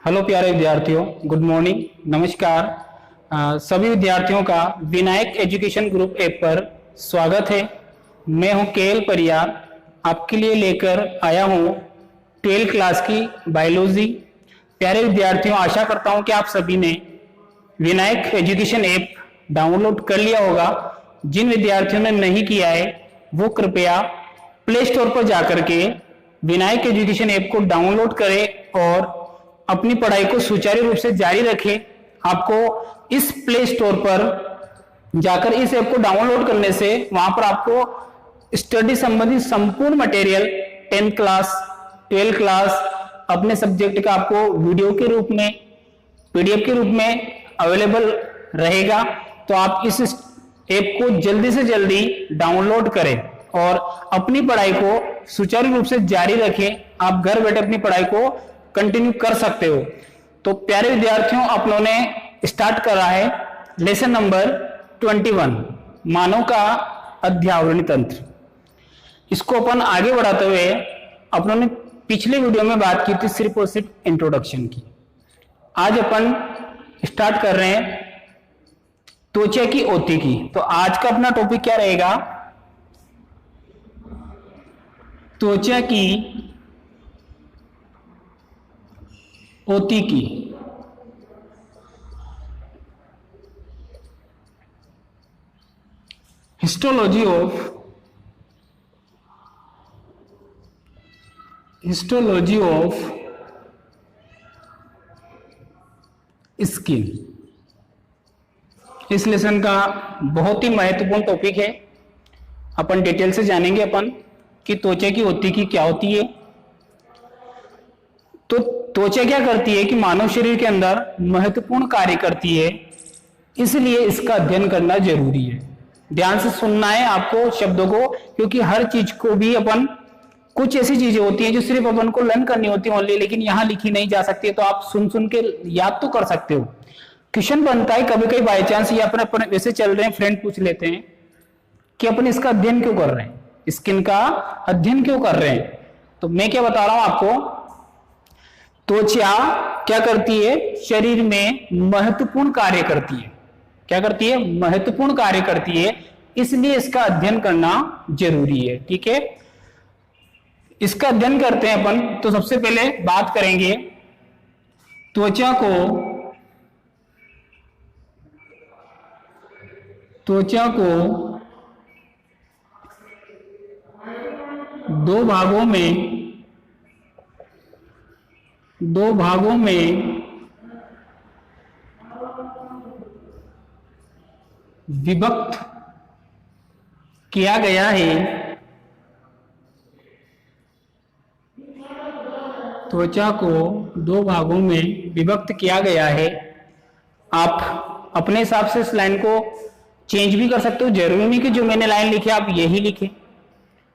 Hello प्यारे विद्यार्थियों, good morning, नमस्कार। सभी विद्यार्थियों का विनायक एजुकेशन ग्रुप ऐप पर स्वागत है। मैं हूं केएल परियार, आपके लिए लेकर आया हूं 12th क्लास की बायोलॉजी। प्यारे विद्यार्थियों, आशा करता हूं कि आप सभी ने विनायक एजुकेशन ऐप डाउनलोड कर लिया होगा। जिन विद्यार्थियों ने नहीं किया है वो कृपया प्ले स्टोर पर जाकर के विनायक एजुकेशन ऐप को डाउनलोड करें और अपनी पढ़ाई को सुचारू रूप से जारी रखें। आपको इस प्ले स्टोर पर जाकर इस ऐप को डाउनलोड करने से वहां पर आपको स्टडी संबंधित संपूर्ण material 10th class 12th class अपने सब्जेक्ट का आपको वीडियो के रूप में, पीडीएफ के रूप में अवेलेबल रहेगा। तो आप इस ऐप को जल्दी से जल्दी डाउनलोड करें और अपनी पढ़ाई को सुचारू रूप से जारी रखें। आप घर बैठे अपनी पढ़ाई को कंटिन्यू कर सकते हो। तो प्यारे विद्यार्थियों, अपनों ने स्टार्ट करा है लेसन नंबर 21, मानव का अध्यावरण तंत्र। इसको अपन आगे बढ़ाते हुए अपनों ने पिछले वीडियो में बात की थी सिर्फ और सिर्फ इंट्रोडक्शन की। आज अपन स्टार्ट कर रहे हैं त्वचा की ओती की। तो आज का अपना टॉपिक क्या रहेगा? त्वचा की ओती की। Histology of skin. इस लेसन का बहुत ही महत्वपूर्ण टॉपिक है। अपन डिटेल से जानेंगे अपन कि त्वचा की ओती की क्या होती है। तो त्वचा क्या करती है कि मानव शरीर के अंदर महत्वपूर्ण कार्य करती है, इसलिए इसका अध्ययन करना जरूरी है। ध्यान से सुनना है आपको शब्दों को, क्योंकि हर चीज को भी अपन, कुछ ऐसी चीजें होती हैं जो सिर्फ अपन को लर्न करनी होती है ओनली, लेकिन यहां लिखी नहीं जा सकती। तो आप सुन सुन के याद तो कर सकते हो। क्वेश्चन बनता है कभी कभी बाई चांस, या अपन वैसे चल रहे हैं, फ्रेंड पूछ लेते हैं कि अपन इसका अध्ययन क्यों कर रहे हैं, स्किन का अध्ययन क्यों कर रहे हैं। तो मैं क्या बता रहा हूं आपको, त्वचा क्या करती है? शरीर में महत्वपूर्ण कार्य करती है। क्या करती है? महत्वपूर्ण कार्य करती है, इसलिए इसका अध्ययन करना जरूरी है। ठीक है, इसका अध्ययन करते हैं अपन। तो सबसे पहले बात करेंगे त्वचा को दो भागों में विभक्त किया गया है। त्वचा को दो भागों में विभक्त किया गया है। आप अपने हिसाब से इस लाइन को चेंज भी कर सकते हो। जरूरी नहीं कि जो मैंने लाइन लिखी आप यही लिखे।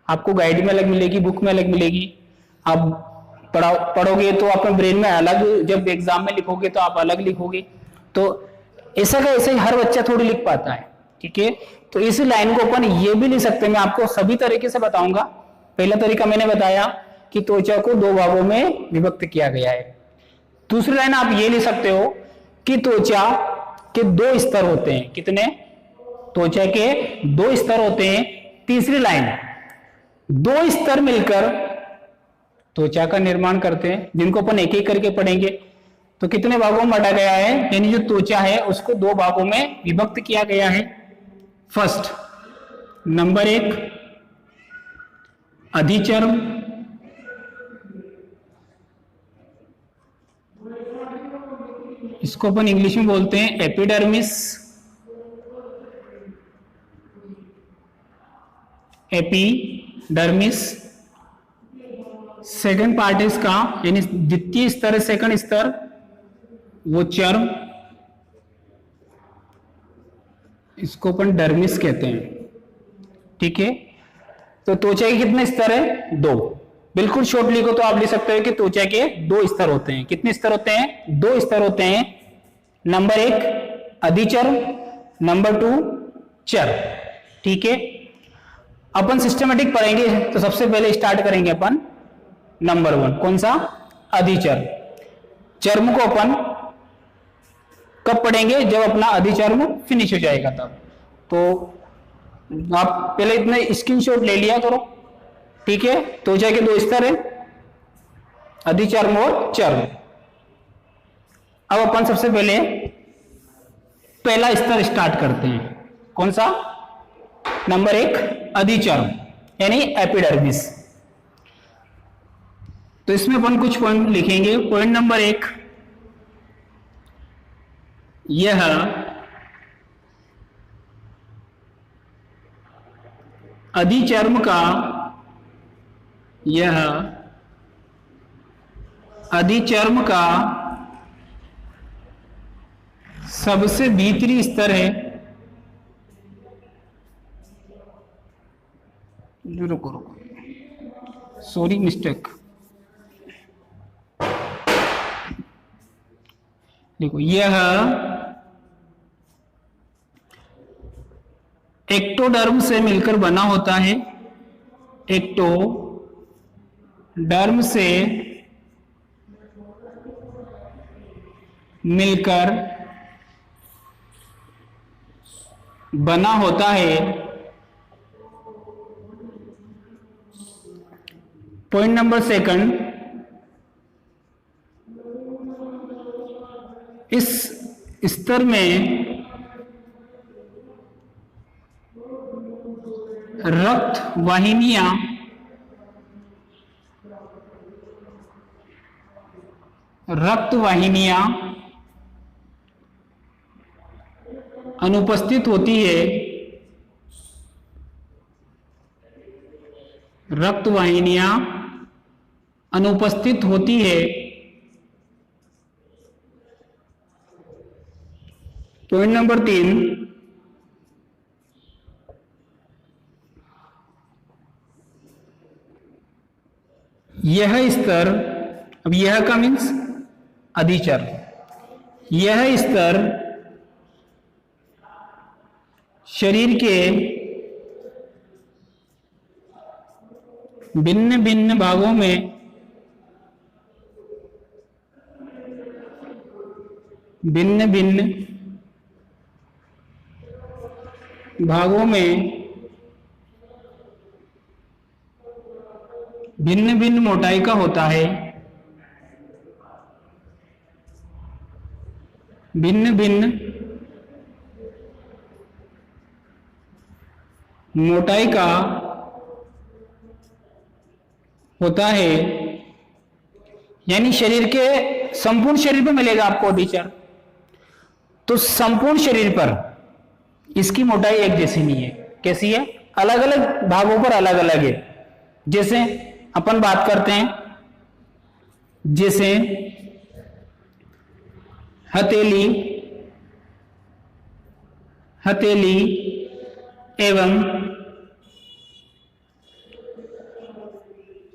आपको गाइड में अलग मिलेगी, बुक में अलग मिलेगी। आप पढ़ोगे तो अपने ब्रेन में अलग, जब एग्जाम में लिखोगे तो आप अलग लिखोगे। तो ऐसा का ऐसे हर बच्चा थोड़ी लिख पाता है। ठीक है, तो इस लाइन को अपन ये भी लिख सकते हैं। मैं आपको सभी तरीके से बताऊंगा। पहला तरीका मैंने बताया कि त्वचा को दो भागों में विभक्त किया गया है। दूसरी लाइन आप ये लिख सकते हो कि त्वचा के दो स्तर होते हैं। कितने? त्वचा के दो स्तर होते हैं। तीसरी लाइन, दो स्तर मिलकर त्वचा का निर्माण करते हैं, जिनको अपन एक एक करके पढ़ेंगे। तो कितने भागों में बांटा गया है? यानी जो त्वचा है उसको दो भागों में विभक्त किया गया है। फर्स्ट, नंबर 1 अधिचर्म, इसको अपन इंग्लिश में बोलते हैं एपिडर्मिस। सेकंड पार्ट है इसका, यानी द्वितीय स्तर है, सेकंड स्तर, वो चर्म, इसको अपन डर्मिस कहते हैं। ठीक है, तो त्वचा के कितने स्तर है? 2। बिल्कुल शॉर्ट लिखो तो आप लिख सकते हो कि त्वचा के 2 स्तर होते हैं। कितने स्तर होते हैं? 2 स्तर होते हैं। नंबर 1 अधिचर्म, नंबर 2 चर्म। ठीक है, अपन सिस्टमेटिक पढ़ेंगे। तो सबसे पहले स्टार्ट करेंगे अपन नंबर 1, कौन सा? अधिचर्म। चर्म को अपन कब पढ़ेंगे? जब अपना अधिचर्म फिनिश हो जाएगा तब। तो आप पहले इतने स्क्रीनशॉट ले लिया करो, ठीक है। त्वचा के दो स्तर है, अधिचर्म और चर्म। अब अपन सबसे पहले पहला स्तर स्टार्ट करते हैं। कौन सा? नंबर 1, अधिचर्म यानी एपिडर्मिस। तो इसमें अपन कुछ पॉइंट लिखेंगे। पॉइंट नंबर 1, यह अधिचर्म का सबसे भीतरी स्तर है। रुको, सॉरी, मिस्टेक। देखो, यह एक्टोडर्म से मिलकर बना होता है। एक्टोडर्म से मिलकर बना होता है। पॉइंट नंबर 2, इस स्तर में रक्त वाहिनियां अनुपस्थित होती है। रक्त वाहिनियां अनुपस्थित होती है। पॉइंट नंबर 3, यह स्तर, अब यह का मीन्स अधिचर्म, यह स्तर शरीर के भिन्न भिन्न भागों में भिन्न भिन्न मोटाई का होता है। भिन्न मोटाई का होता है, यानी शरीर के संपूर्ण शरीर पर मिलेगा आपको अधिचर्म। तो संपूर्ण शरीर पर इसकी मोटाई एक जैसी नहीं है। कैसी है? अलग अलग भागों पर अलग अलग है। जैसे अपन बात करते हैं, जैसे हथेली एवं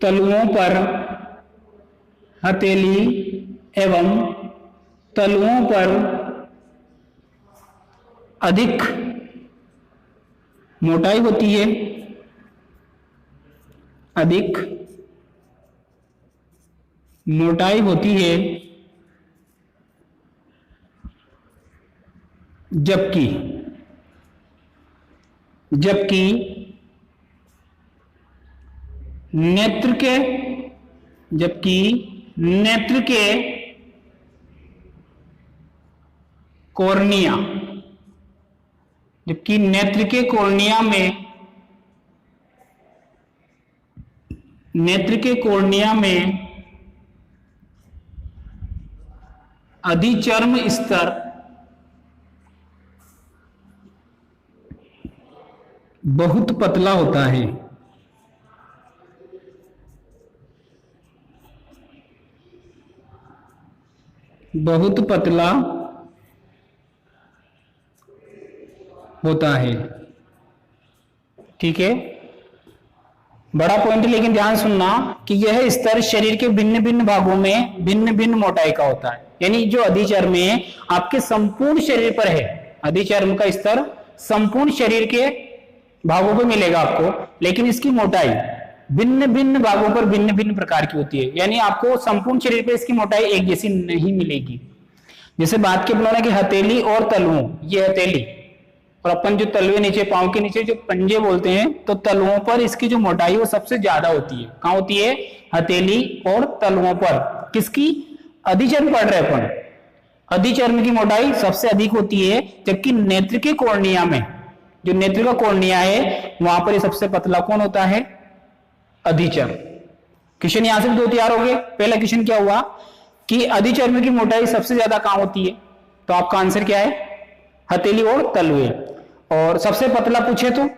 तलुओं पर, हथेली एवं तलुओं पर अधिक मोटाई होती है। अधिक मोटाई होती है, जबकि नेत्र के कॉर्निया, जबकि नेत्र के कॉर्निया में अधिचर्म स्तर बहुत पतला होता है। बहुत पतला होता है, ठीक है। बड़ा पॉइंट, लेकिन ध्यान सुनना कि यह स्तर शरीर के भिन्न भिन्न भागों में भिन्न भिन्न मोटाई का होता है। यानी जो अधिचर्म है आपके संपूर्ण शरीर पर है। अधिचर्म का स्तर संपूर्ण शरीर के भागों पर मिलेगा आपको, लेकिन इसकी मोटाई भिन्न भिन्न भागों पर भिन्न भिन्न प्रकार की होती है, यानी आपको संपूर्ण शरीर पे इसकी मोटाई एक जैसी नहीं मिलेगी। जैसे बात की अपनों ने कि हथेली और तलुओं, ये हथेली और अपन जो तलवे नीचे पांव के नीचे जो पंजे बोलते हैं, तो तलुओं पर इसकी जो मोटाई वो सबसे ज्यादा होती है। कहां होती है? हथेली और तलुओं पर। किसकी? अधिचर्म पढ़ रहे अपन, अधिचर्म की मोटाई सबसे अधिक होती है, जबकि नेत्र के कॉर्निया में, जो नेत्र का कॉर्निया है वहां पर सबसे पतला कौन होता है? अधिचर्म। क्वेश्चन यहां से दो तैयार हो गए। पहला क्वेश्चन क्या हुआ कि अधिचर्म की मोटाई सबसे ज्यादा कहां होती है, तो आपका आंसर क्या है? हथेली और तलवे। और सबसे पतला पूछे तो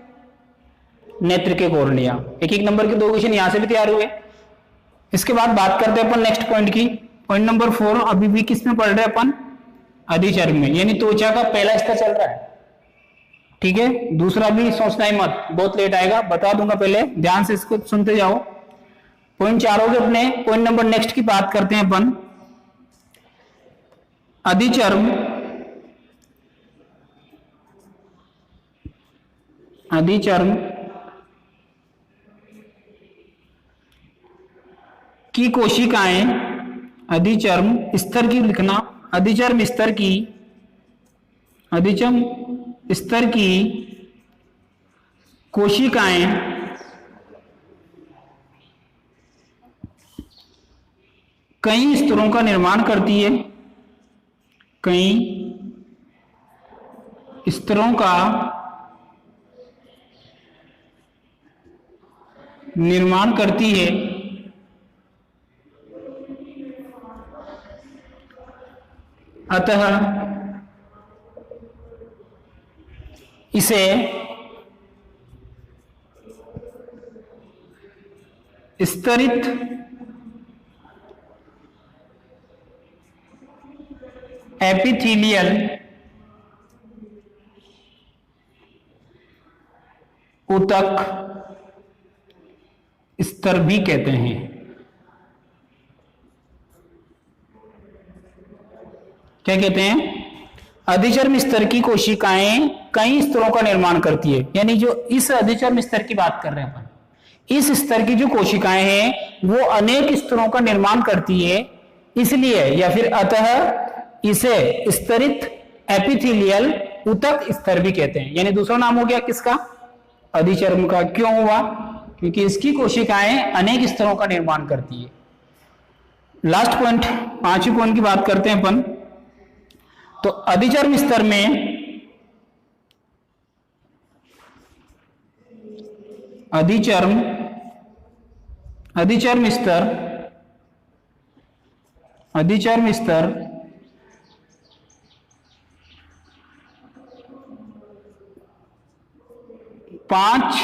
नेत्र के कॉर्निया। एक एक नंबर के दो क्वेश्चन यहां से भी तैयार हुए। इसके बाद बात करते हैं अपन नेक्स्ट पॉइंट की। पॉइंट नंबर 4 अभी भी किस में पढ़ रहे हैं अपन? अधिचर्म में, यानी त्वचा का पहला स्तर चल रहा है। ठीक है, दूसरा भी सोचना ही मत, बहुत लेट आएगा, बता दूंगा, पहले ध्यान से इसको सुनते जाओ। पॉइंट 4 हो गए अपने। पॉइंट नंबर नेक्स्ट की बात करते हैं अपन। अधिचर्म, अधिचर्म की कोशिकाएं, अधिचर्म स्तर की लिखना, अधिचर्म स्तर की, अधिचर्म स्तर की कोशिकाएं कई स्तरों का निर्माण करती है, कई स्तरों का निर्माण करती है। अतः इसे स्तरित एपिथेलियल ऊतक स्तर भी कहते हैं। क्या कहते हैं? अधिचर्म स्तर की कोशिकाएं कई स्तरों का निर्माण करती है, यानी जो इस अधिचर्म स्तर की बात कर रहे हैं अपन, इस स्तर की जो कोशिकाएं हैं वो अनेक स्तरों का निर्माण करती है, इसलिए या फिर अतः इसे स्तरित एपिथेलियल ऊतक स्तर भी कहते हैं। यानी दूसरा नाम हो गया किसका? अधिचर्म का। क्यों हुआ? क्योंकि इसकी कोशिकाएं अनेक स्तरों का निर्माण करती है। लास्ट पॉइंट, 5वें पॉइंट की बात करते हैं अपन। तो अधिचर्म स्तर में अधिचर्म स्तर, अधिचर्म स्तर 5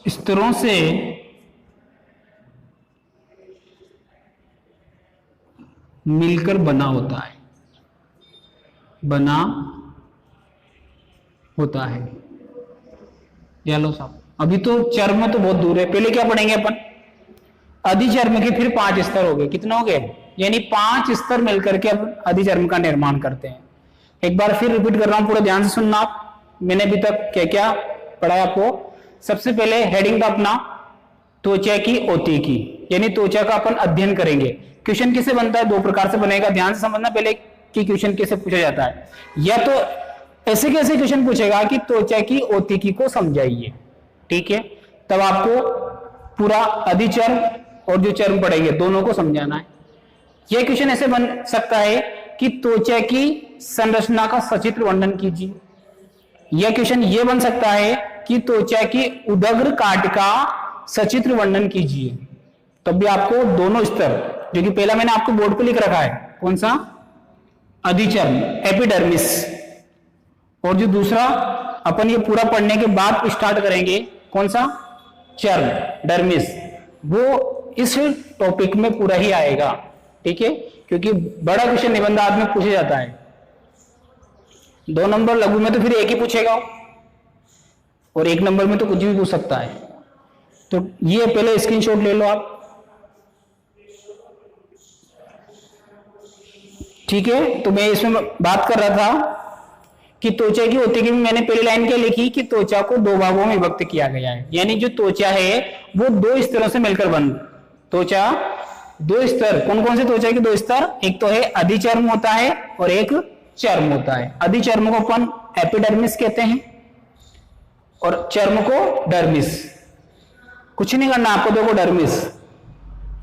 स्तरों से मिलकर बना होता है, बना होता है। या लो साहब, अभी तो चर्म तो बहुत दूर है, पहले क्या पढ़ेंगे अपन? अधिचर्म के फिर 5 स्तर हो गए। कितने हो गए? यानी 5 स्तर मिलकर के अब अधिचर्म का निर्माण करते हैं। एक बार फिर रिपीट कर रहा हूं, पूरा ध्यान से सुनना आप। मैंने अभी तक क्या क्या पढ़ाया आपको। सबसे पहले हेडिंग था अपना त्वचा की औतिकी, यानी त्वचा का अपन अध्ययन करेंगे। क्वेश्चन कैसे बनता है? 2 प्रकार से बनेगा, ध्यान से समझना पहले कि क्वेश्चन कैसे पूछा जाता है। या तो ऐसे कैसे क्वेश्चन पूछेगा कि त्वचा की औतिकी को समझाइए, ठीक है, तब आपको पूरा अधिचर्म और जो चर्म पढ़ेंगे दोनों को समझाना है। यह क्वेश्चन ऐसे बन सकता है कि त्वचा की संरचना का सचित्र वर्णन कीजिए। यह क्वेश्चन यह बन सकता है कि त्वचा की उदग्र काट का सचित्र वर्णन कीजिए। तब भी आपको दोनों स्तर, जो कि पहला मैंने आपको बोर्ड पे लिख रखा है, कौन सा? अधिचर्म, एपिडर्मिस, और जो दूसरा अपन ये पूरा पढ़ने के बाद स्टार्ट करेंगे, कौन सा? चर्म, डर्मिस, वो इस टॉपिक में पूरा ही आएगा, ठीक है, क्योंकि बड़ा क्वेश्चन निबंधार्थ में पूछा जाता है। 2 नंबर लघु में तो फिर एक ही पूछेगा, और 1 नंबर में तो कुछ भी पूछ सकता है। तो ये पहले स्क्रीनशॉट ले लो आप, ठीक है। तो मैं इसमें बात कर रहा था कि त्वचा की होती है, मैंने पहली लाइन क्या लिखी कि त्वचा को दो भागों में विभक्त किया गया है, यानी जो त्वचा है वो दो स्तरों से मिलकर बन, त्वचा दो स्तर, कौन कौन से त्वचा के दो स्तर, एक तो है अधिचर्म होता है और एक चर्म होता है। अधिचर्म को अपन एपिडर्मिस कहते हैं और चर्म को डर्मिस। कुछ नहीं करना आपको, देखो डर्मिस,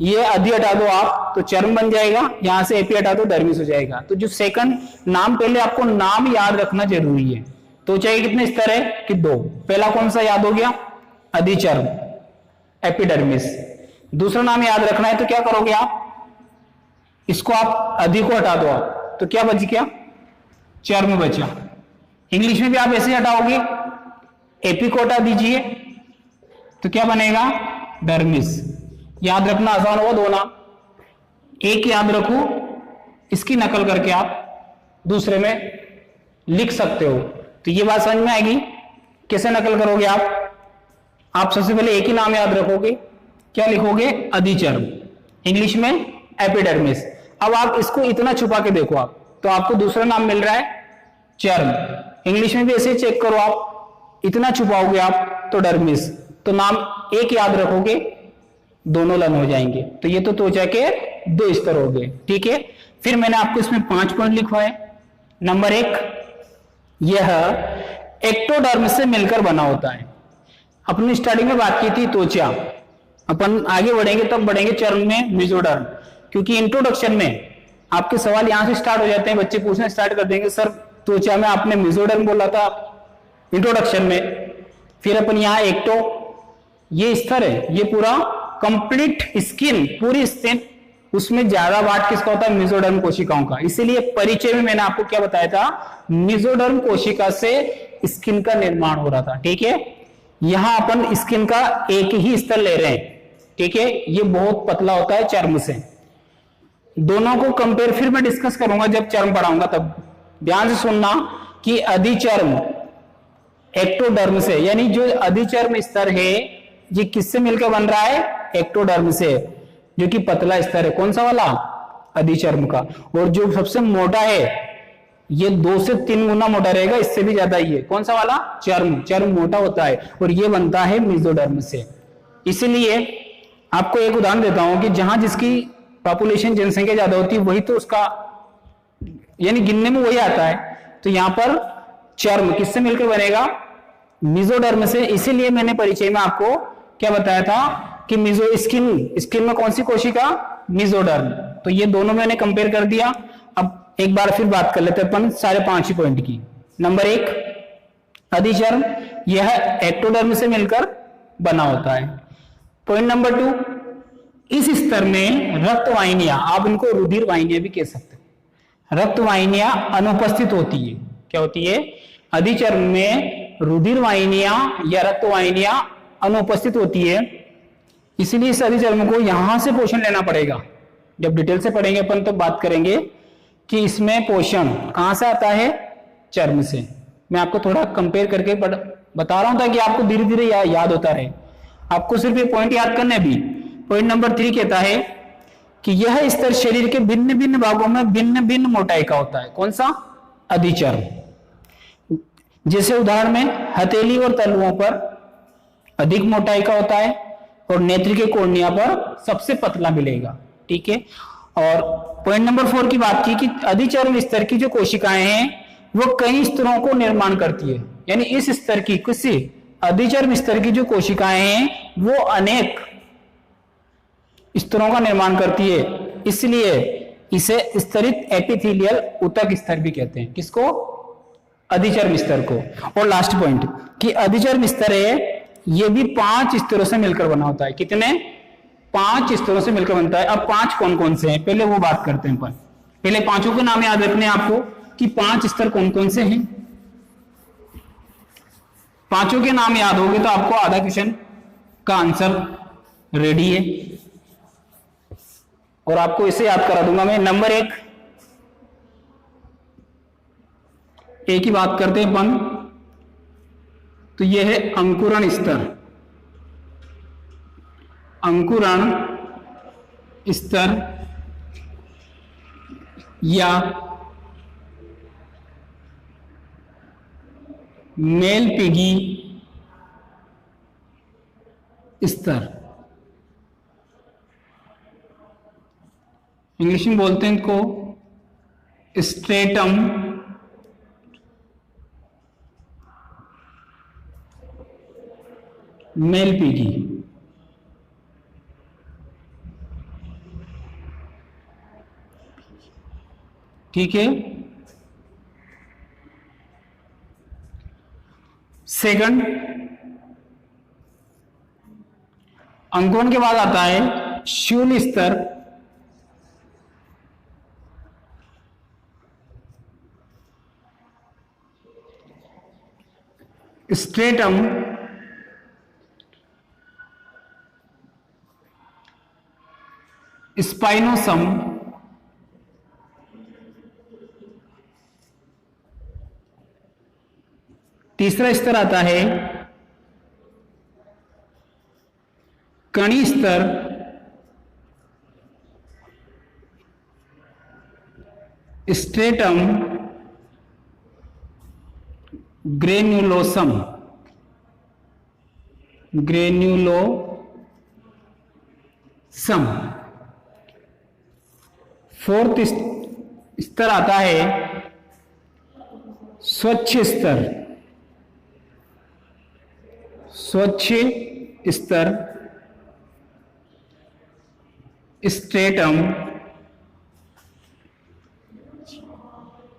ये अधि हटा दो आप तो चर्म बन जाएगा, यहां से एपी हटा दो डर्मिस हो जाएगा। तो जो सेकंड नाम, पहले आपको नाम याद रखना जरूरी है। त्वचा के कितने स्तर है कि दो, पहला कौन सा याद हो गया, अधिचर्म एपिडर्मिस। दूसरा नाम याद रखना है तो क्या करोगे आप, इसको आप अधि को हटा दो आप तो क्या बच गया, चर्म बचा। इंग्लिश में भी आप ऐसे हटाओगे, एपी को हटा दीजिए तो क्या बनेगा, डर्मिस। याद रखना आसान होगा दो नाम, एक याद रखो, इसकी नकल करके आप दूसरे में लिख सकते हो। तो ये बात समझ में आएगी, कैसे नकल करोगे आप सबसे पहले एक ही नाम याद रखोगे, क्या लिखोगे, अधिचर्म, इंग्लिश में एपिडर्मिस। अब आप इसको इतना छुपा के देखो आप, तो आपको दूसरा नाम मिल रहा है चर्म। इंग्लिश में भी ऐसे चेक करो आप, इतना छुपाओगे आप तो डर्मिस, तो नाम एक याद रखोगे, दोनों लन हो जाएंगे। तो ये तो त्वचा के दो स्तर हो गए, ठीक है। फिर मैंने आपको इसमें 5 पॉइंट लिखवाए। नंबर 1, यह एक्टोडर्म से मिलकर बना होता है। अपनी स्टार्टिंग में बात की थी त्वचा, अपन आगे बढ़ेंगे तब बढ़ेंगे चर्म में मेसोडर्म, क्योंकि इंट्रोडक्शन में आपके सवाल यहां से स्टार्ट हो जाते हैं, बच्चे पूछना स्टार्ट कर देंगे सर त्वचा में आपने मेसोडर्म बोला था इंट्रोडक्शन में, फिर अपन यहां एक्टो, ये स्तर है, ये पूरा कंप्लीट स्किन, पूरी स्किन, उसमें ज्यादा पार्ट किसका होता है, मेसोडर्म कोशिकाओं का। इसीलिए परिचय में मैंने आपको क्या बताया था, मेसोडर्म कोशिका से स्किन का निर्माण हो रहा था, ठीक है। यहां अपन स्किन का एक ही स्तर ले रहे हैं, ठीक है। ये बहुत पतला होता है चर्म से। दोनों को कंपेयर फिर मैं डिस्कस करूंगा जब चर्म पढ़ाऊंगा तब। ध्यान से सुनना कि अधिचर्म एक्टोडर्म से, यानी जो अधिचर्म स्तर है ये किससे मिलकर बन रहा है, एक्टोडर्म से, जो कि पतला स्तर है, कौन सा वाला, अधिचर्म का। और जो सबसे मोटा है ये 2 से 3 गुना मोटा रहेगा, इससे भी ज्यादा ही है, कौन सा वाला, चर्म। चर्म मोटा होता है और ये बनता है मेसोडर्म से। इसलिए आपको एक उदाहरण देता हूं कि जहां जिसकी पॉपुलेशन जनसंख्या ज्यादा होती है वही तो उसका, यानी गिनने में वही आता है। तो यहां पर चर्म किससे मिलकर बनेगा, मेसोडर्म से। इसीलिए मैंने परिचय में आपको क्या बताया था कि मेसो स्किन में कौन सी कोशिका, मेसोडर्म। तो ये दोनों मैंने कंपेयर कर दिया। अब एक बार फिर बात कर लेते हैं अपन सारे 5 ही पॉइंट की। नंबर 1, अधिचर्म, यह एक्टोडर्म से मिलकर बना होता है। पॉइंट नंबर 2, इस स्तर में रक्त वाहिनियां, आप इनको रुधिर वाहिनियां भी कह सकते हो, रक्त वाहिनियां अनुपस्थित होती है। क्या होती है, अधिचर्म में रुधिर वाहिनियां या रक्त वाहिनियां अनुपस्थित होती है। इसीलिए इस अधिचर्म को यहां से पोषण लेना पड़ेगा। जब डिटेल से पढ़ेंगे अपन तो बात करेंगे कि इसमें पोषण कहां से आता है, चर्म से। मैं आपको थोड़ा कंपेयर करके बता रहा हूं ताकि आपको धीरे धीरे याद होता रहे। आपको सिर्फ ये पॉइंट याद करना है भी। पॉइंट नंबर 3 कहता है कि यह स्तर शरीर के भिन्न भिन्न भागों में भिन्न भिन्न मोटाई का होता है। कौन सा, अधिचर्म। जैसे उदाहरण में हथेली और तलुओं पर अधिक मोटाई का होता है और नेत्र के कोर्निया पर सबसे पतला मिलेगा, ठीक है। और पॉइंट नंबर 4 की बात की कि अधिचर्म स्तर की जो कोशिकाएं हैं वो कई स्तरों को निर्माण करती है, यानी इस स्तर की, किसी अधिचर्म स्तर की जो कोशिकाएं हैं वो अनेक स्तरों का निर्माण करती है। इसलिए इसे स्तरित एपिथेलियल ऊतक स्तर भी कहते हैं। किसको, अधिचर्म स्तर को। और लास्ट पॉइंट कि अधिचर्म स्तर है ये भी 5 स्तरों से मिलकर बना होता है। कितने, 5 स्तरों से मिलकर बनता है। अब 5 कौन कौन से हैं पहले वो बात करते हैं। पहले 5 के नाम याद रखने हैं आपको कि 5 स्तर कौन कौन से हैं। 5 के नाम याद होंगे तो आपको आधा क्वेश्चन का आंसर रेडी है और आपको इसे याद करा दूंगा मैं। नंबर 1, एक ही बात करते हैं अपन, तो यह है अंकुरण स्तर। अंकुरण स्तर या मेल पिगी स्तर, इंग्लिश में बोलते हैं इनको स्ट्रेटम मेल पिगी। ठीक है। सेकंड, अंकुरण के बाद आता है शूल स्तर, स्ट्रेटम स्पाइनोसम, तीसरा स्तर आता है कणी स्तर, स्ट्रेटम ग्रेन्युलोसम, फोर्थ स्तर आता है स्वच्छ स्तर, स्ट्रेटम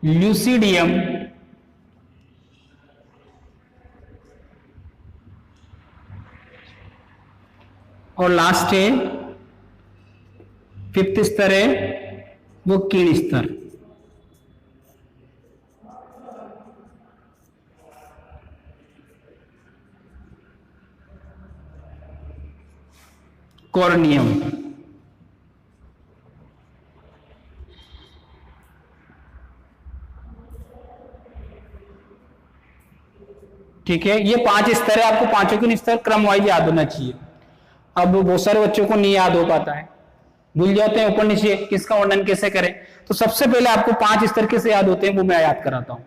ल्यूसिडियम और लास्ट है फिफ्थ स्तर है वो कीण स्तर। कॉर्नियम। ठीक है, ये 5 स्तर है, आपको पांचों के स्तर क्रम वाइज याद होना चाहिए। अब बहुत सारे बच्चों को नहीं याद हो पाता है, भूल जाते हैं ऊपर नीचे किसका वर्णन कैसे करें। तो सबसे पहले आपको 5 स्तर कैसे याद होते हैं वो मैं याद कराता हूं।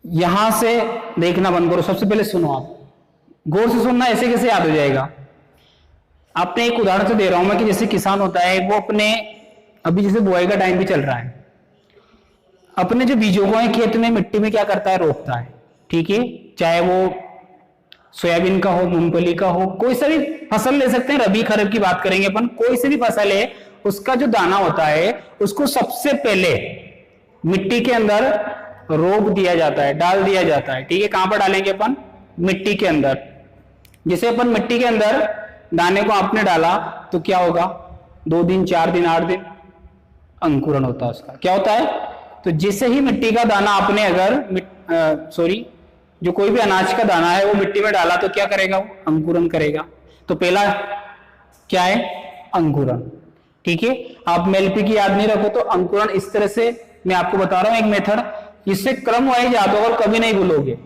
यहां से देखना बंद करो, सबसे पहले सुनो, आप गौर से सुनना, ऐसे कैसे याद हो जाएगा। आपने एक उदाहरण से दे रहा हूं मैं कि जैसे किसान होता है वो अपने, अभी जैसे बुआई का टाइम भी चल रहा है, अपने जो बीजों को है खेत में मिट्टी में क्या करता है, रोपता है। ठीक है, चाहे वो सोयाबीन का हो, मूंगफली का हो, कोई सा भी फसल ले सकते हैं, रबी खरीफ की बात करेंगे अपन, कोई सी भी फसल है उसका जो दाना होता है उसको सबसे पहले मिट्टी के अंदर रोप दिया जाता है, डाल दिया जाता है। ठीक है, कहां पर डालेंगे अपन, मिट्टी के अंदर। जैसे अपन मिट्टी के अंदर दाने को आपने डाला तो क्या होगा, 2 दिन 4 दिन 8 दिन अंकुरण होता है उसका। क्या होता है, तो जैसे ही मिट्टी का दाना आपने अगर जो कोई भी अनाज का दाना है वो मिट्टी में डाला तो क्या करेगा, वो अंकुरण करेगा। तो पहला क्या है, अंकुरण। ठीक है, आप मेलपी की याद नहीं रखो तो अंकुरण इस तरह से मैं आपको बता रहा हूं एक मेथड, इससे क्रम वाइज याद होगा और कभी नहीं भूलोगे।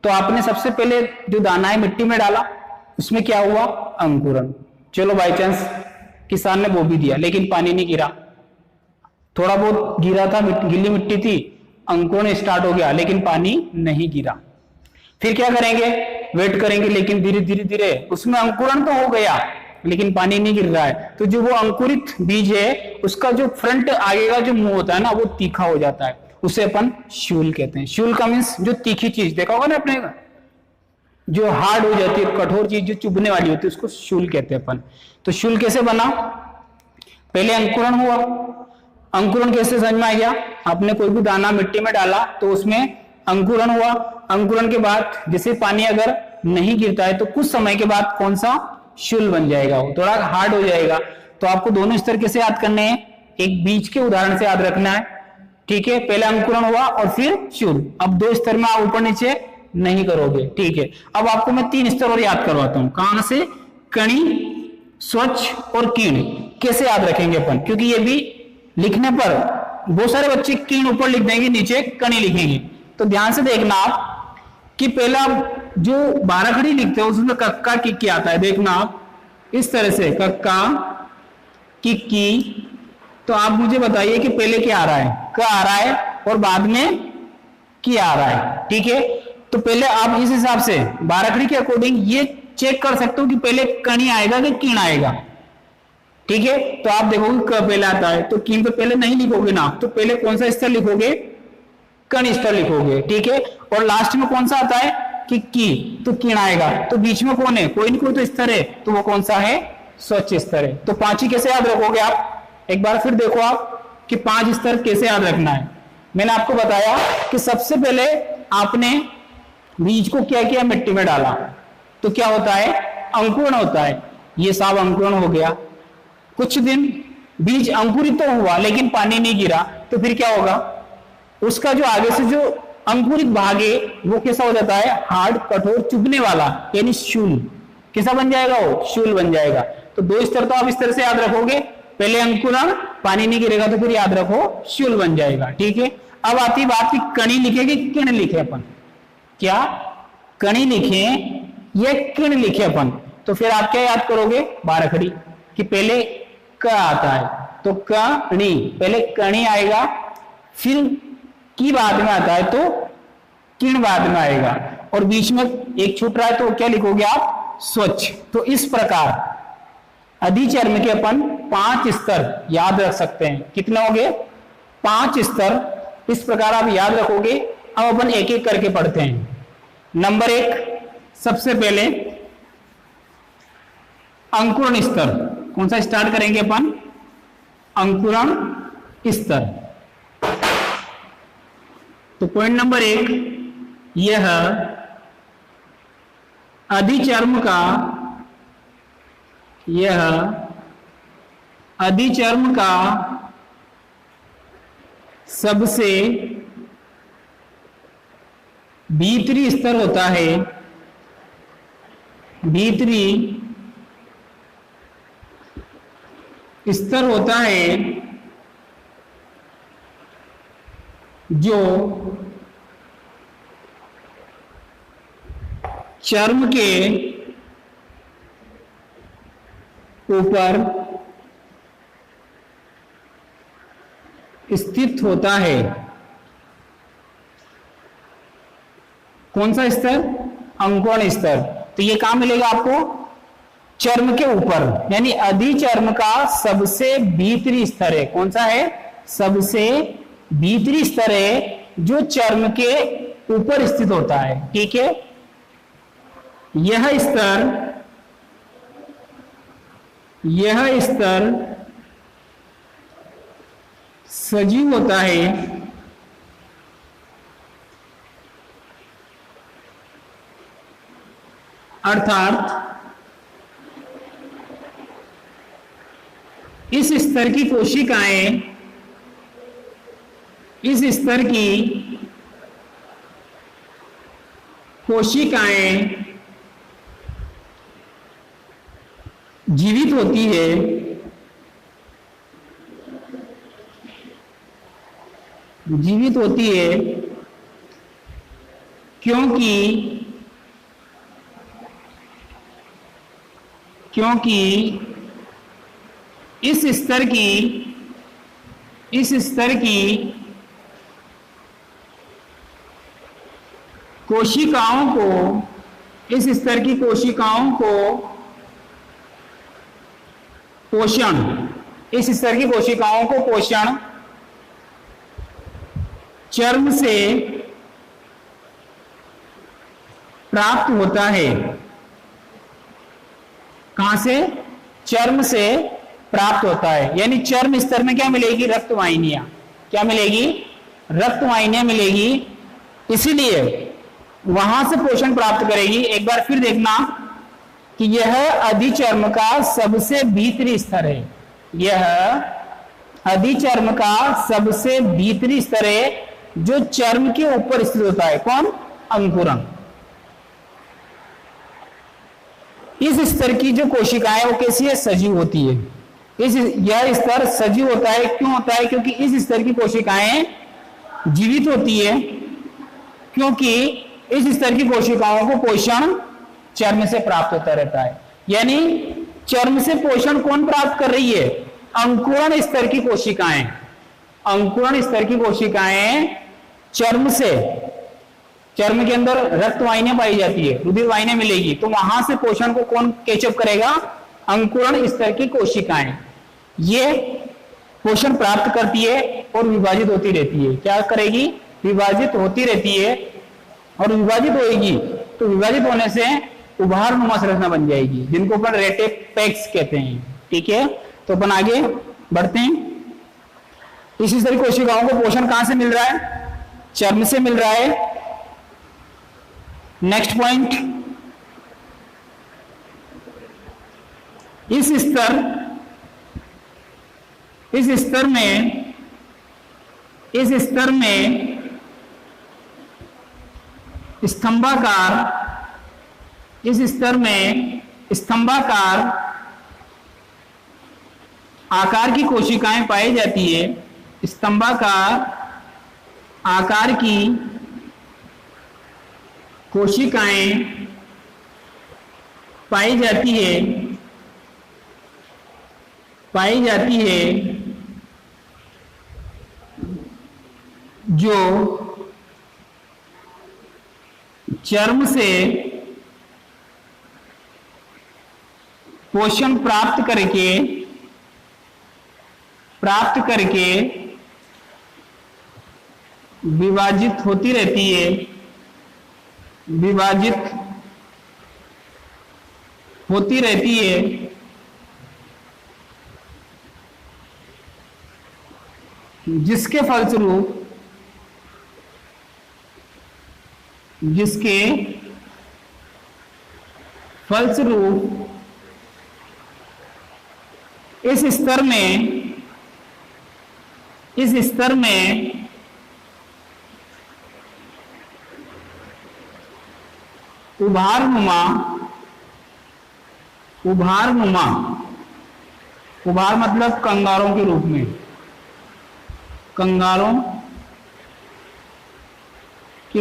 तो आपने सबसे पहले जो दाना है मिट्टी में डाला, उसमें क्या हुआ, अंकुरण। चलो बाई चांस किसान ने बो भी दिया लेकिन पानी नहीं गिरा, थोड़ा बहुत गिरा था, गीली मिट्टी थी, अंकुरण स्टार्ट हो गया लेकिन पानी नहीं गिरा। फिर क्या करेंगे, वेट करेंगे, लेकिन धीरे धीरे धीरे उसमें अंकुरण तो हो गया लेकिन पानी नहीं गिर रहा है। तो जो वो अंकुरित बीज है उसका जो फ्रंट आगे का जो मुंह होता है ना वो तीखा हो जाता है, उसे अपन शूल कहते हैं। शूल का मीन्स जो तीखी चीज, देखा होगा ना आपने, जो हार्ड हो जाती है, कठोर चीज जो चुभने वाली होती है उसको शूल कहते हैं अपन। तो शूल कैसे बना, पहले अंकुरण हुआ, अंकुरण कैसे समझ में आ गया, आपने कोई भी दाना मिट्टी में डाला तो उसमें अंकुरण हुआ, अंकुरण के बाद जैसे पानी अगर नहीं गिरता है तो कुछ समय के बाद कौन सा, शूल बन जाएगा, वो थोड़ा हार्ड हो जाएगा। तो आपको दोनों स्तर कैसे याद करने हैं, एक बीज के उदाहरण से याद रखना है। ठीक है, पहले अंकुरण हुआ और फिर शूल। अब 2 स्तर में आप ऊपर नीचे नहीं करोगे। ठीक है, अब आपको मैं 3 स्तर और याद करवाता हूं। कहां से, कणी, स्वच्छ और कीण। कैसे याद रखेंगे अपन, क्योंकि ये भी लिखने पर बहुत सारे बच्चे कीण ऊपर लिख देंगे, नीचे कणी लिखेंगे। तो ध्यान से देखना आप कि पहला जो 12 खड़ी लिखते हो उसमें कक्का की आता है, देखना आप इस तरह से कक्का की। तो आप मुझे बताइए कि पहले क्या आ रहा है, क आ रहा है और बाद में की आ रहा है। ठीक है, तो पहले आप इस हिसाब से बारहखड़ी के अकॉर्डिंग ये चेक कर सकते हो कि पहले कणी आएगा कि किण आएगा। ठीक है, तो आप देखोगे क पहले आता है तो किण तो पहले नहीं लिखोगे ना, तो पहले कौन सा स्तर लिखोगे, कण स्तर लिखोगे। ठीक है, और लास्ट में कौन सा आता है कि की, तो किण आएगा। तो बीच में कौन है, कोई नहीं कोई तो स्तर है, तो वो कौन सा है, स्वच्छ स्तर है। तो पांच ही कैसे याद रखोगे आप, एक बार फिर देखो आप कि पांच स्तर कैसे याद रखना है। मैंने आपको बताया कि सबसे पहले आपने बीज को क्या किया, मिट्टी में डाला, तो क्या होता है, अंकुरण होता है। ये साफ अंकुरण हो गया। कुछ दिन बीज अंकुरित तो हुआ लेकिन पानी नहीं गिरा, तो फिर क्या होगा, उसका जो आगे से जो अंकुरित भाग है वो कैसा हो जाता है, हार्ड, कठोर, चुभने वाला, यानी शूल। कैसा बन जाएगा वो, शूल बन जाएगा। तो दो स्तर तो आप इस तरह से याद रखोगे, पहले अंकुरण, पानी नहीं गिरेगा तो फिर याद रखो शूल बन जाएगा। ठीक है, अब आती बात की कणी लिखे कि किण लिखे अपन, क्या कणी लिखे या किण लिखे अपन, तो फिर आप क्या याद करोगे, बारहखड़ी कि पहले क आता है तो कणी, पहले कणी आएगा, फिर की बाद में आता है तो किण बाद में आएगा, और बीच में एक छूट रहा है तो क्या लिखोगे आप, स्वच्छ। तो इस प्रकार अधिचर्म के अपन 5 स्तर याद रख सकते हैं। कितने हो गए, 5 स्तर। इस प्रकार आप याद रखोगे। अब अपन एक एक करके पढ़ते हैं। नंबर 1, सबसे पहले अंकुरण स्तर। कौन सा स्टार्ट करेंगे अपन, अंकुरण स्तर। तो पॉइंट नंबर 1, यह अधिचर्म का, यह अधिचर्म का सबसे भीतरी स्तर होता है, भीतरी स्तर होता है जो चर्म के ऊपर स्थित होता है। कौन सा स्तर, अंकुरण स्तर। तो ये कहां मिलेगा आपको, चर्म के ऊपर, यानी अधिचर्म का सबसे भीतरी स्तर है। कौन सा है, सबसे भीतरी स्तर है जो चर्म के ऊपर स्थित होता है। ठीक है, यह स्तर सजीव होता है, अर्थात इस स्तर की कोशिकाएं, इस स्तर की कोशिकाएं जीवित होती है, जीवित होती है क्योंकि इस स्तर की कोशिकाओं को, इस स्तर की कोशिकाओं को पोषण, इस स्तर की कोशिकाओं को पोषण चर्म से प्राप्त होता है। कहां से, चर्म से प्राप्त होता है। यानी चर्म स्तर में क्या मिलेगी, रक्तवाहिनियां। क्या मिलेगी, रक्तवाहिनियां मिलेगी, इसीलिए वहां से पोषण प्राप्त करेगी। एक बार फिर देखना कि यह अधिचर्म का सबसे भीतरी स्तर है, यह अधिचर्म का सबसे भीतरी स्तर है जो चर्म के ऊपर स्थित होता है। कौन, अंकुरण। इस स्तर की जो कोशिकाएं वो कैसी है, सजीव होती है। यह स्तर सजीव होता है, क्यों होता है, क्योंकि इस स्तर की कोशिकाएं जीवित होती है, क्योंकि इस स्तर की कोशिकाओं को पोषण चर्म से प्राप्त होता रहता है। यानी चर्म से पोषण कौन प्राप्त कर रही है, अंकुरण स्तर की कोशिकाएं। अंकुरण स्तर की कोशिकाएं चर्म से चर्म के अंदर रक्त वाहिनियां पाई जाती है, रुधिर वाहिनियां मिलेगी, तो वहां से पोषण को कौन कैचअप करेगा? अंकुरण स्तर की कोशिकाएं। ये पोषण प्राप्त करती है और विभाजित होती रहती है। क्या करेगी? विभाजित होती रहती है, और विभाजित होएगी तो विभाजित होने से उभार नुमा संरचना बन जाएगी, जिनको अपन रेटेपेक्स कहते हैं। ठीक है, तो अपन आगे बढ़ते हैं। इसी तरह कोशिकाओं को पोषण कहां से मिल रहा है? चर्म से मिल रहा है। नेक्स्ट पॉइंट, इस स्तर में स्तंभाकार आकार की कोशिकाएं पाई जाती है। स्तंभाकार आकार की कोशिकाएं पाई जाती है जो चर्म से पोषण प्राप्त करके विभाजित होती रहती है, जिसके फलस्वरूप इस स्तर में उभार मतलब कंगारों के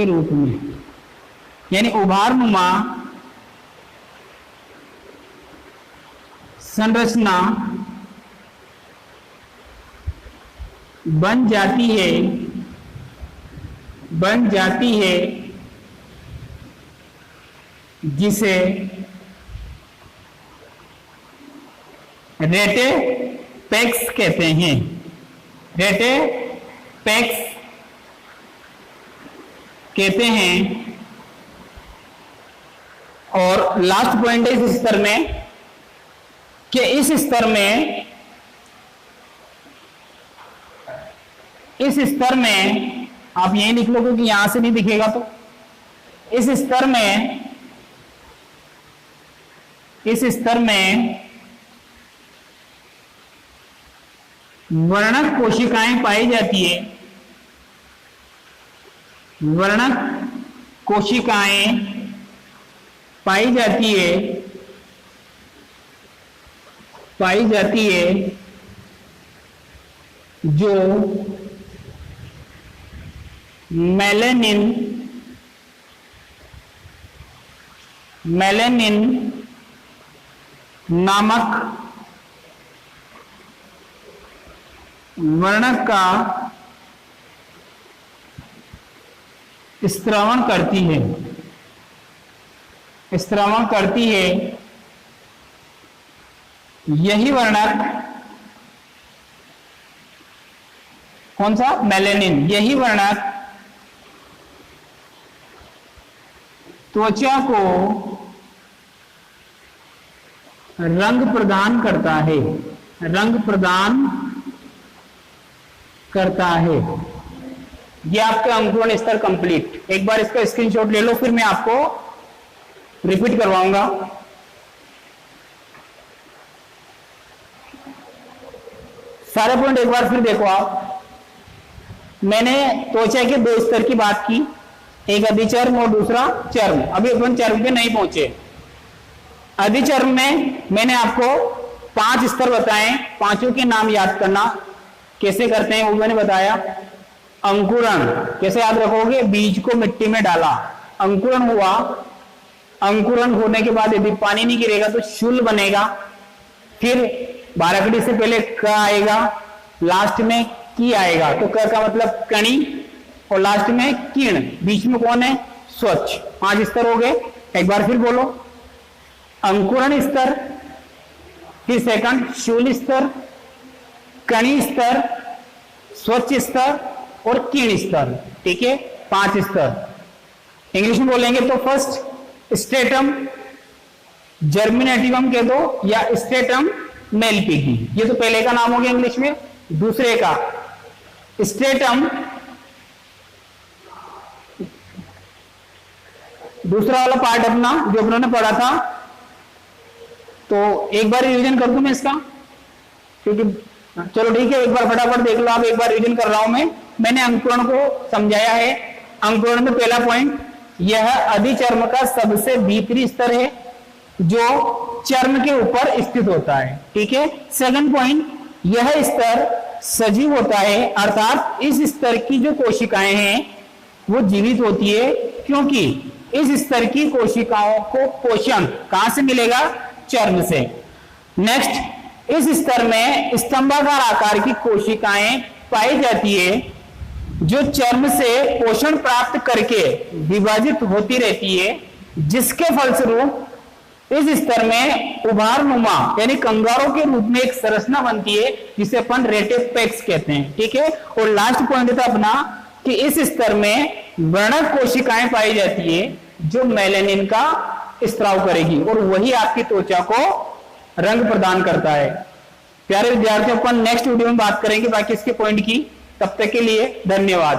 रूप में, यानी उभारनुमा संरचना बन जाती है जिसे रेटेपेक्स कहते हैं। और लास्ट पॉइंट है इस स्तर में कि इस स्तर में आप यही लिख लो क्योंकि यहां से नहीं दिखेगा, तो इस स्तर में वर्णक कोशिकाएं पाई जाती है। जो मेलेनिन नामक वर्णक का स्त्रावण करती है। यही वर्णक कौन सा? मेलेनिन। यही वर्णक त्वचा को रंग प्रदान करता है। ये आपका अंकुरण स्तर कंप्लीट। एक बार इसका स्क्रीनशॉट ले लो, फिर मैं आपको रिपीट करवाऊंगा। सारे पॉइंट एक बार फिर देखो आप। मैंने त्वचा के दो स्तर की बात की, एक अधिचर्म और दूसरा चर्म। अभी अपन चर्म पे नहीं पहुंचे। अधिचर्म में मैंने आपको 5 स्तर बताए, पांचों के नाम याद करना कैसे करते हैं वो मैंने बताया। अंकुरण कैसे याद रखोगे? बीज को मिट्टी में डाला, अंकुरण हुआ, अंकुरण होने के बाद यदि पानी नहीं गिरेगा तो शूल बनेगा, फिर बारकड़ी से पहले क आएगा, लास्ट में की आएगा, तो क का मतलब कणी और लास्ट में किण, बीच में कौन है? स्वच्छ। 5 स्तर हो गए। एक बार फिर बोलो, अंकुरण स्तर, फिर सेकंड शूल स्तर, कणी स्तर, स्वच्छ स्तर और किण स्तर। ठीक है, 5 स्तर। इंग्लिश में बोलेंगे तो फर्स्ट स्ट्रेटम जर्मिनेटिवम कह दो या स्ट्रेटम मेलपिगी, ये तो पहले का नाम हो गया इंग्लिश में। दूसरे का स्ट्रेटम, दूसरा वाला पार्ट अपना जो अपनों ने पढ़ा था, तो एक बार रिवीजन कर दूं मैं इसका, क्योंकि चलो ठीक है, एक बार फटाफट देख लो आप। एक बार रिवीजन कर रहा हूं मैंने अंकुरण को समझाया है। अंकुरण में पहला पॉइंट, यह अधिचर्म का सबसे भीतरी स्तर है जो चर्म के ऊपर स्थित होता है। ठीक है। सेकंड पॉइंट, यह स्तर सजीव होता है, अर्थात इस स्तर की जो कोशिकाएं हैं वो जीवित होती है, क्योंकि इस स्तर की कोशिकाओं को पोषण कहां से मिलेगा? चर्म से। नेक्स्ट, इस स्तर में स्तंभाकार आकार की कोशिकाएं पाई जाती है जो चर्म से पोषण प्राप्त करके विभाजित होती रहती है, जिसके फलस्वरूप इस स्तर में उभारनुमा यानी कंगारों के रूप में एक संरचना बनती है जिसे अपन रेटिपेक्स कहते हैं। ठीक है। और लास्ट पॉइंट था अपना कि इस स्तर में वर्णक कोशिकाएं पाई जाती है जो मेलानिन का स्त्राव करेगी और वही आपकी त्वचा को रंग प्रदान करता है। प्यारे विद्यार्थियों, अपन नेक्स्ट वीडियो में बात करेंगे बाकी इसके पॉइंट की। तब तक के लिए धन्यवाद।